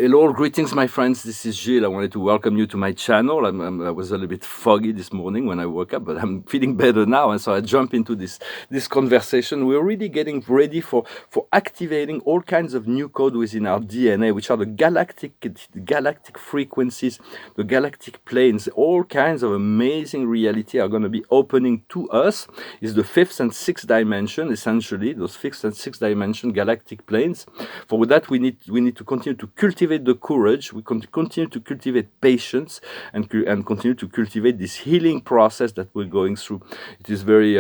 Hello, greetings, my friends. This is Gilles. I wanted to welcome you to my channel. I was a little bit foggy this morning when I woke up, but I'm feeling better now, and so I jump into this conversation. We're really getting ready for activating all kinds of new code within our DNA, which are the galactic frequencies, the galactic planes. All kinds of amazing reality are going to be opening to us. Is the fifth and sixth dimension, essentially those fifth and sixth dimension galactic planes. For that, we need to continue to cultivate the courage. We continue to cultivate patience and continue to cultivate this healing process that we're going through. It is very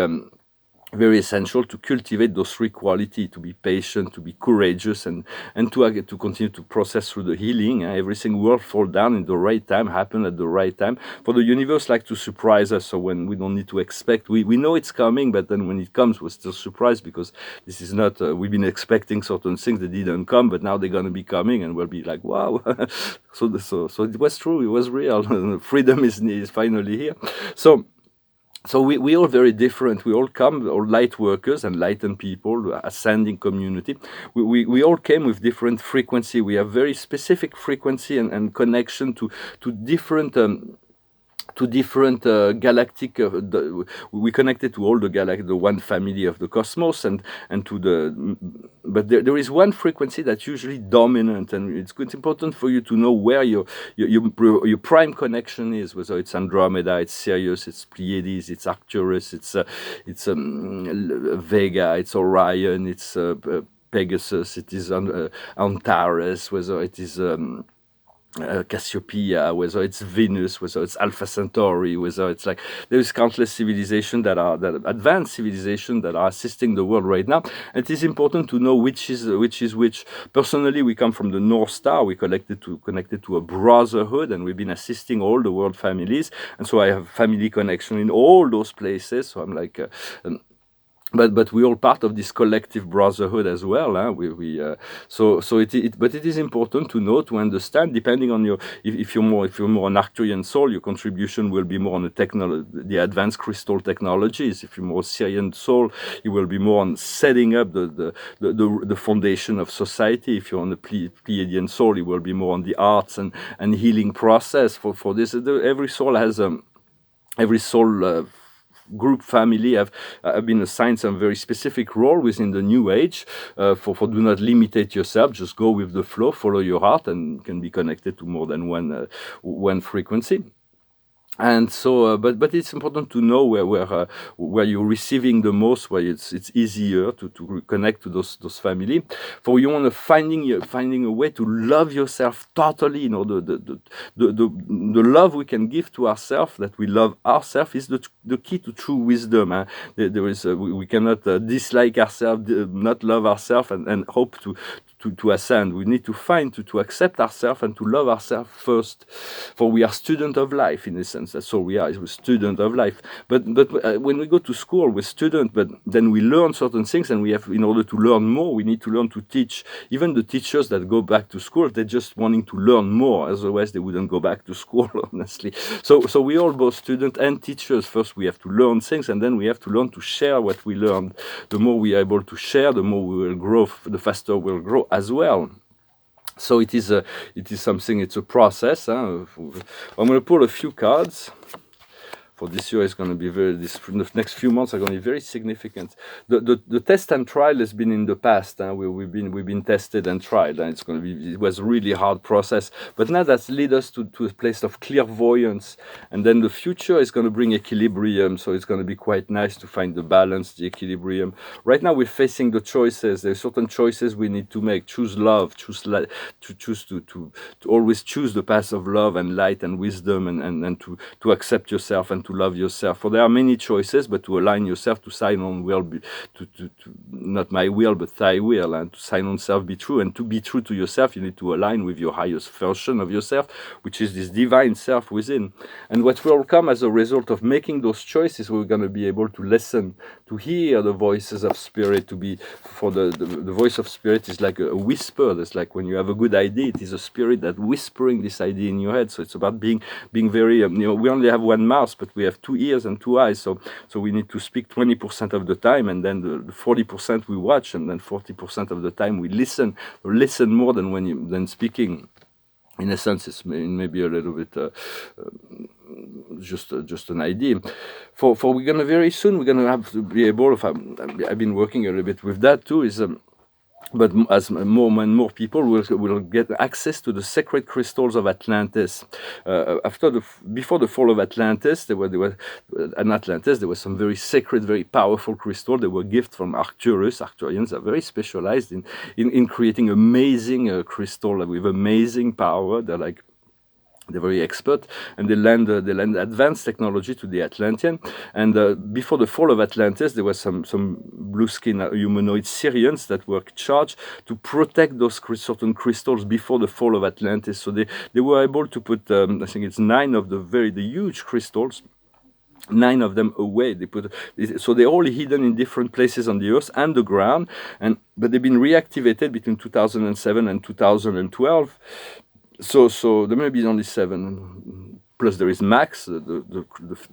essential to cultivate those three qualities: to be patient, to be courageous, and to continue to process through the healing. Everything will fall down in the right time, happen at the right time. For the universe like to surprise us, so when we don't need to expect, we know it's coming, but then when it comes, we're still surprised, because this is not, we've been expecting certain things that didn't come, but now they're going to be coming, and we'll be like, wow. So it was true, it was real. Freedom is finally here. So we all very different. We all come, all light workers, enlightened people, ascending community. We all came with different frequency. We have very specific frequency and connection to different galactic. We connected to all the one family of the cosmos, and to the. But there is one frequency that's usually dominant, and it's important for you to know where your prime connection is. Whether it's Andromeda, it's Sirius, it's Pleiades, it's Arcturus, it's Vega, it's Orion, it's Pegasus, it is Antares, whether it is Cassiopeia, whether it's Venus, whether it's Alpha Centauri, whether it's like there's countless civilizations that advanced civilizations that are assisting the world right now. And it is important to know which is which. Personally, we come from the North Star. We connected to a brotherhood, and we've been assisting all the world families. And so I have family connection in all those places. So I'm like. But we all part of this collective brotherhood as well. But it is important to know, to understand, depending on your, if you're more an Arcturian soul, your contribution will be more on the advanced crystal technologies. If you're more Syrian soul, you will be more on setting up the foundation of society. If you're on the Pleiadian soul, you will be more on the arts and healing process. For this, every soul has group family have been assigned some very specific role within the New Age. For do not limitate yourself, just go with the flow, follow your heart, and can be connected to more than one frequency. And so, but it's important to know where you're receiving the most, where it's easier to connect to those family. For you want to finding a way to love yourself totally. You know, the love we can give to ourselves, that we love ourselves, is the key to true wisdom. There is we cannot dislike ourselves, not love ourselves, and hope to ascend. We need to find to accept ourselves and to love ourselves first. For we are student of life, in a sense. That's all we are, is we're student of life. But when we go to school, we're student, but then we learn certain things, and we have, in order to learn more, we need to learn to teach. Even the teachers that go back to school, they're just wanting to learn more, otherwise they wouldn't go back to school, honestly. So we all, both student and teachers, first we have to learn things, and then we have to learn to share what we learned. The more we are able to share, the more we will grow, the faster we'll grow as well. So it is something, it's a process. I'm going to pull a few cards. For this year, it's going to be the next few months are going to be very significant. The test and trial has been in the past. We've been tested and tried, and it was a really hard process. But now that's led us to a place of clairvoyance, and then the future is going to bring equilibrium. So it's going to be quite nice to find the balance, the equilibrium. Right now, we're facing the choices. There's certain choices we need to make. Choose love. To always choose the path of love and light and wisdom, and to accept yourself and to love yourself. For there are many choices, but to align yourself, to sign on will, not my will, but thy will, and to sign on self, be true. And to be true to yourself, you need to align with your highest version of yourself, which is this divine self within. And what will come as a result of making those choices, we're going to be able to listen, to hear the voices of spirit. For the voice of spirit is like a whisper. That's like when you have a good idea, it is a spirit that whispering this idea in your head. So it's about being very, we only have one mouth, but we have 2 ears and 2 eyes. So we need to speak 20% of the time, and then the 40% we watch, and then 40% of the time we listen more than speaking. in a sense, it's maybe a little bit just an idea. For we're gonna very soon we're gonna have to be able. I've been working a little bit with that too. But as more and more people will get access to the sacred crystals of Atlantis. Before the fall of Atlantis, there were some very sacred, very powerful crystals. They were gifts from Arcturus. Arcturians are very specialized in creating amazing crystal with amazing power. They're very expert, and they lend advanced technology to the Atlantean. And before the fall of Atlantis, there were some blue-skin humanoid Syrians that were charged to protect those certain crystals before the fall of Atlantis. So they were able to put, I think it's 9 of the huge crystals, 9 of them away. So they're all hidden in different places on the Earth and the ground. But they've been reactivated between 2007 and 2012. So there may be only 7. Plus there is Max, the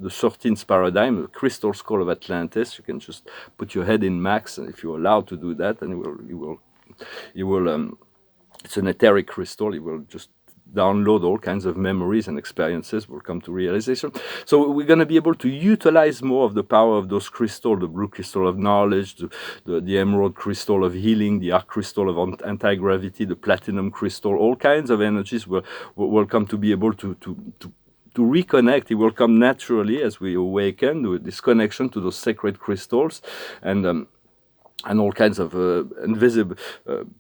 13th paradigm, the crystal skull of Atlantis. You can just put your head in Max, and if you're allowed to do that, and you will. It's an etheric crystal. It will just download all kinds of memories and experiences, will come to realization. So we're going to be able to utilize more of the power of those crystals, the blue crystal of knowledge, the emerald crystal of healing, the arc crystal of anti-gravity, the platinum crystal. All kinds of energies will come to be able to reconnect. It will come naturally as we awaken with this connection to those sacred crystals, and all kinds of invisible,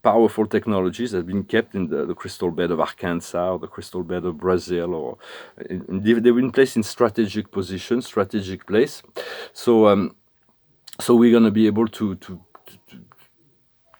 powerful technologies that have been kept in the crystal bed of Arkansas or the crystal bed of Brazil, or they've been placed in strategic positions, strategic place. So we're going to be able to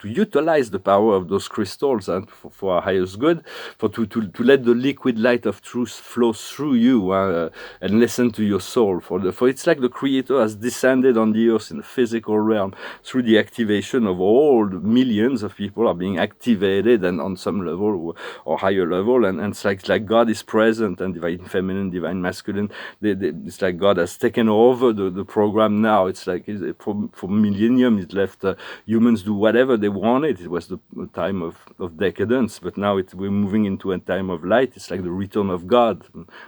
utilize the power of those crystals and for our highest good, to let the liquid light of truth flow through you and listen to your soul. For it's like the Creator has descended on the earth in the physical realm through the activation of all the millions of people are being activated, and on some level or higher level, and it's like God is present, and divine feminine, divine masculine. It's like God has taken over the program now. It's like for millennium it left humans do whatever they wanted. It was the time of decadence, but now we're moving into a time of light. It's like the return of God,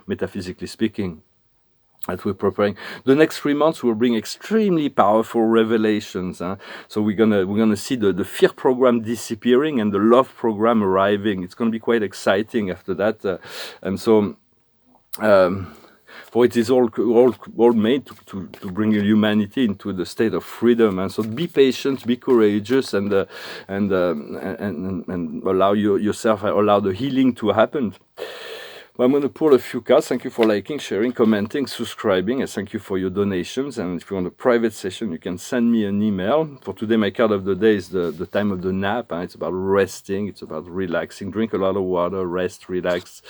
metaphysically speaking, that we're preparing. The next 3 months will bring extremely powerful revelations. So we're gonna see the fear program disappearing and the love program arriving. It's gonna be quite exciting after that, and so. For it is all made to bring humanity into the state of freedom, and so be patient, be courageous, and allow allow the healing to happen. Well, I'm going to pull a few cards. Thank you for liking, sharing, commenting, subscribing, and thank you for your donations. And if you want a private session, you can send me an email. For today, my card of the day is the time of the nap. It's about resting. It's about relaxing. Drink a lot of water. Rest. Relax.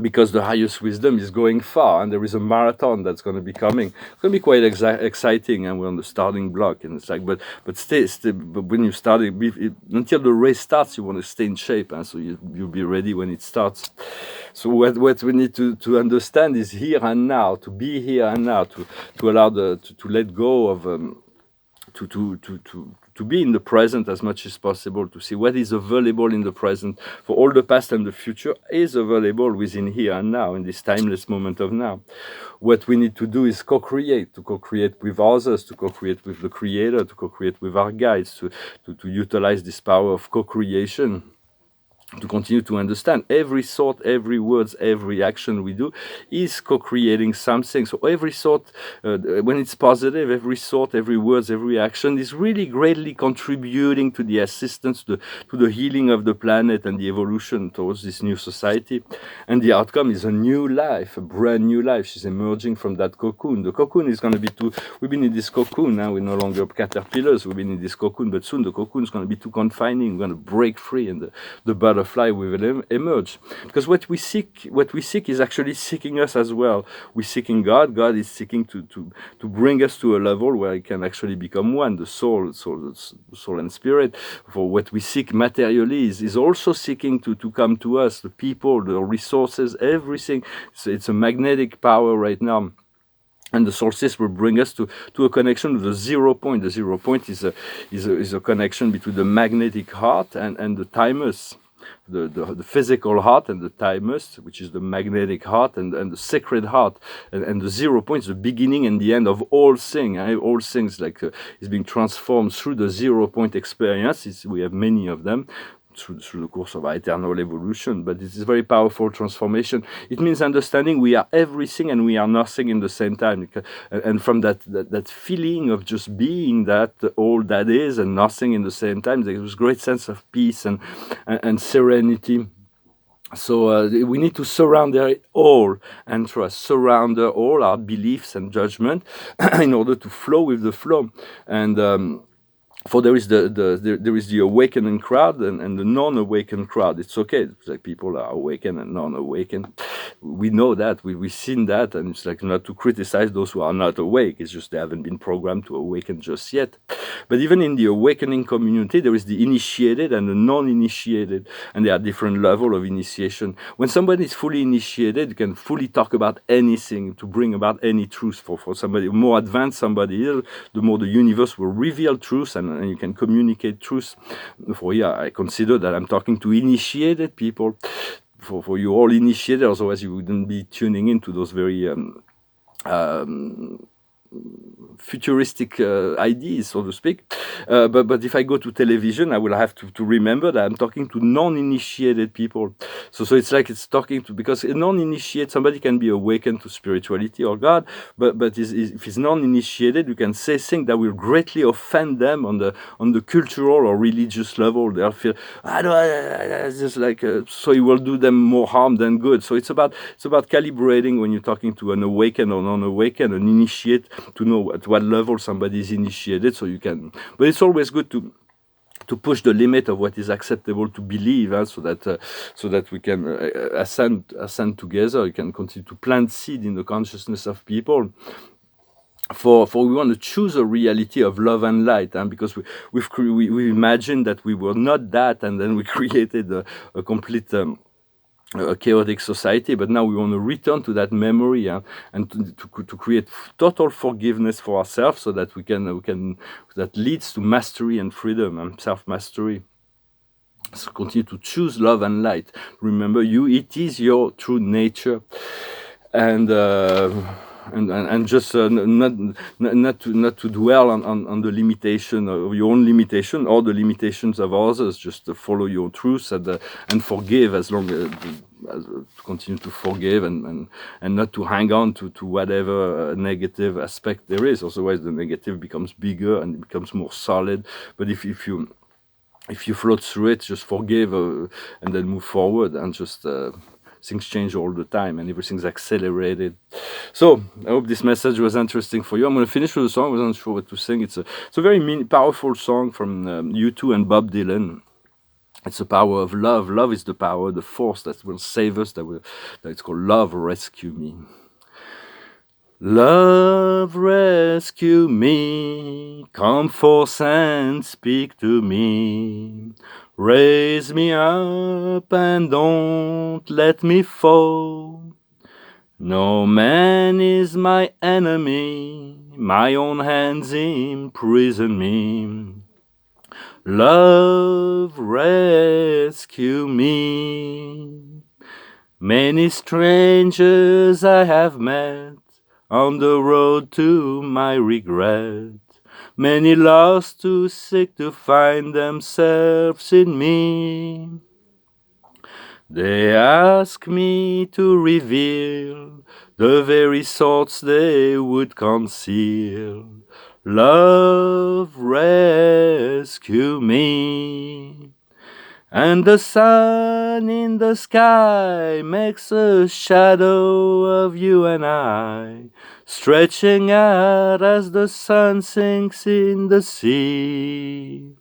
Because the highest wisdom is going far, and there is a marathon that's going to be coming. It's going to be quite exciting, and we're on the starting block. And it's like, but when you start until the race starts, you want to stay in shape, and so you'll be ready when it starts. So what we need to understand is here and now, to be here and now, to allow to let go of to be in the present as much as possible, to see what is available in the present. For all the past and the future is available within here and now, in this timeless moment of now. What we need to do is co-create, to co-create with others, to co-create with the Creator, to co-create with our guides, to utilize this power of co-creation, to continue to understand every thought, every words, every action we do is co-creating something. So every thought, when it's positive, every thought, every words, every action is really greatly contributing to the assistance, to the healing of the planet and the evolution towards this new society. And the outcome is a new life, a brand new life. She's emerging from that cocoon. The cocoon is going to be we've been in this cocoon now, we're no longer caterpillars, we've been in this cocoon, but soon the cocoon is going to be too confining. We're going to break free, and the butterfly will emerge. Because what we seek is actually seeking us as well. We're seeking God. God is seeking to bring us to a level where it can actually become one. The soul and spirit. For what we seek materially is also seeking to come to us. The people, the resources, everything. It's a magnetic power right now. And the solstice will bring us to a connection with the 0 point. The 0 point is a connection between the magnetic heart and the thymus. the physical heart and the thymus, which is the magnetic heart, and the sacred heart, and the 0 point is the beginning and the end of all things. All things is being transformed through the 0 point experience. We have many of them through the course of our eternal evolution, but it is a very powerful transformation. It means understanding we are everything and we are nothing in the same time, and from that feeling of just being that all that is and nothing in the same time, there was a great sense of peace and serenity. So we need to surrender it all and trust, surrender all our beliefs and judgment in order to flow with the flow. And for there is the awakening crowd and the non-awakened crowd. It's okay. It's like people are awakened and non-awakened. We know that. We've seen that, and it's like not to criticize those who are not awake. It's just they haven't been programmed to awaken just yet. But even in the awakening community, there is the initiated and the non-initiated, and there are different levels of initiation. When somebody is fully initiated, you can fully talk about anything to bring about any truth. For somebody more advanced, somebody else, the more the universe will reveal truth and you can communicate truth. I consider that I'm talking to initiated people. For you all initiated, otherwise you wouldn't be tuning into those very futuristic ideas, so to speak. But if I go to television, I will have to remember that I'm talking to non-initiated people. So it's like it's talking to, because a non-initiated, somebody can be awakened to spirituality or God, but if it's non-initiated, you can say things that will greatly offend them on the cultural or religious level. They'll feel, just like, so it will do them more harm than good. So it's about calibrating when you're talking to an awakened or non-awakened, an initiate, to know at what level somebody is initiated, so you can. But it's always good to push the limit of what is acceptable to believe, so that we can ascend together. You can continue to plant seed in the consciousness of people. For we want to choose a reality of love and light, because we imagined that we were not that, and then we created a complete. A chaotic society, but now we want to return to that memory, and to create total forgiveness for ourselves, so that we can that leads to mastery and freedom and self-mastery. So continue to choose love and light. Remember, it is your true nature, and just not to dwell on the limitation of your own limitation or the limitations of others. Just to follow your truth and forgive, as long as to continue to forgive and not to hang on to whatever negative aspect there is. Otherwise, the negative becomes bigger and it becomes more solid. But if you float through it, just forgive and then move forward, and just things change all the time and everything's accelerated. So I hope this message was interesting for you. I'm going to finish with a song. I wasn't sure what to sing. It's a very powerful song from U2 and Bob Dylan. It's the power of love. Love is the power, the force that will save us. That it's called Love Rescue Me. Love rescue me, come forth and speak to me. Raise me up and don't let me fall. No man is my enemy, my own hands imprison me. Love rescue me. Many strangers I have met on the road to my regret. Many lost too sick to find themselves in me. They ask me to reveal the very thoughts they would conceal. Love rescue me. And the sun in the sky makes a shadow of you and I, stretching out as the sun sinks in the sea.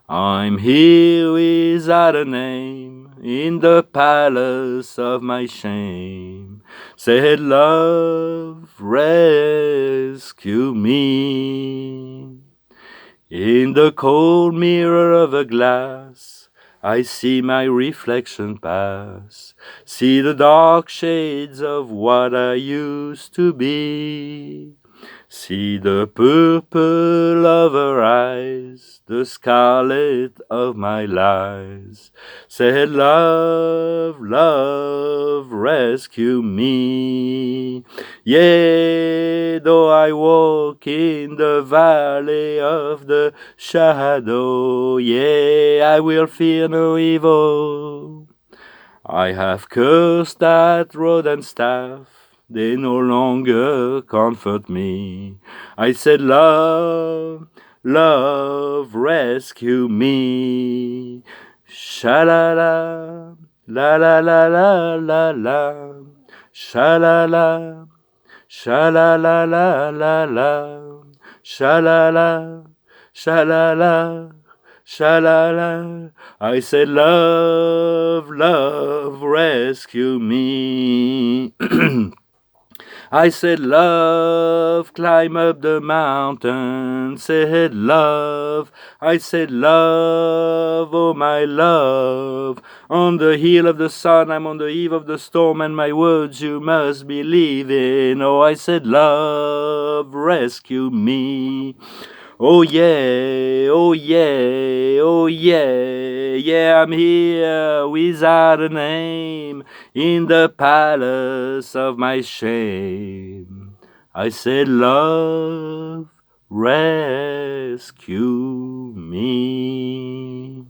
I'm here without a name, in the palace of my shame. Said love, rescue me. In the cold mirror of a glass, I see my reflection pass. See the dark shades of what I used to be. See the purple of her eyes, the scarlet of my lies. Said love, love, rescue me. Yea, though I walk in the valley of the shadow, yea, I will fear no evil. I have cursed that rod and staff, they no longer comfort me. I said, love, love, rescue me. Sha-la-la, la-la-la-la-la-la. Sha-la-la, sha-la-la-la-la-la. Sha-la-la, sha-la-la. Sha-la-la, I said, love, love, rescue me. I said, love, climb up the mountain. Said, love, I said, love, oh my love. On the hill of the sun, I'm on the eve of the storm, and my words you must believe in. Oh, I said, love, rescue me. Oh yeah, oh yeah, oh yeah, yeah, I'm here without a name in the palace of my shame. I said, love, rescue me.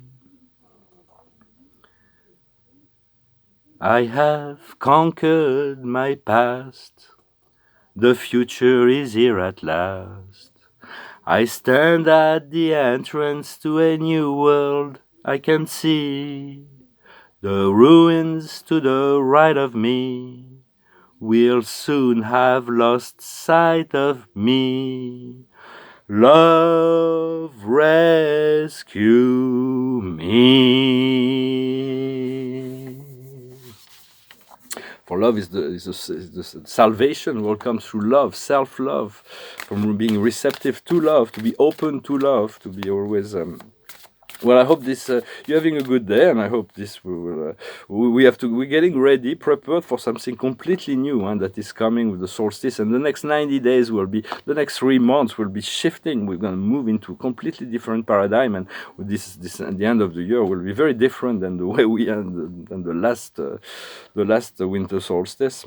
I have conquered my past, the future is here at last. I stand at the entrance to a new world I can see. The ruins to the right of me will soon have lost sight of me. Love, rescue me. For love is the salvation will come through love, self-love, from being receptive to love, to be open to love, to be always. Well, I hope this you're having a good day, and I hope this will. We're getting ready, prepared for something completely new, that is coming with the solstice. And the next 90 days will be, the next 3 months will be shifting. We're going to move into a completely different paradigm, and with this at the end of the year will be very different than the way we end than the last winter solstice.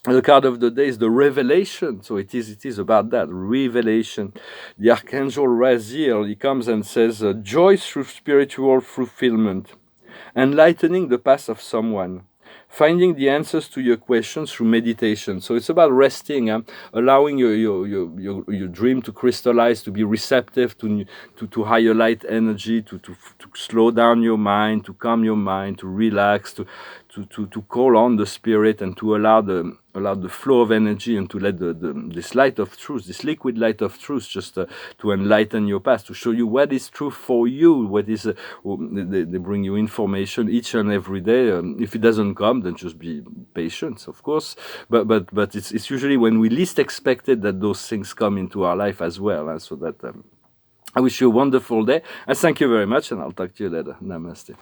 The card of the day is the revelation. So it is about that revelation. The Archangel Raziel, he comes and says, joy through spiritual fulfillment, enlightening the path of someone, finding the answers to your questions through meditation. So it's about resting, allowing your dream to crystallize, to be receptive to higher light energy, to slow down your mind, to calm your mind, to relax, to call on the spirit, and to allow the flow of energy, and to let this light of truth, this liquid light of truth, just to enlighten your path, to show you what is true for you, what is they bring you information each and every day. If it doesn't come, then just be patient, of course, but it's usually when we least expect it that those things come into our life as well. So that I wish you a wonderful day, and thank you very much, and I'll talk to you later. Namaste.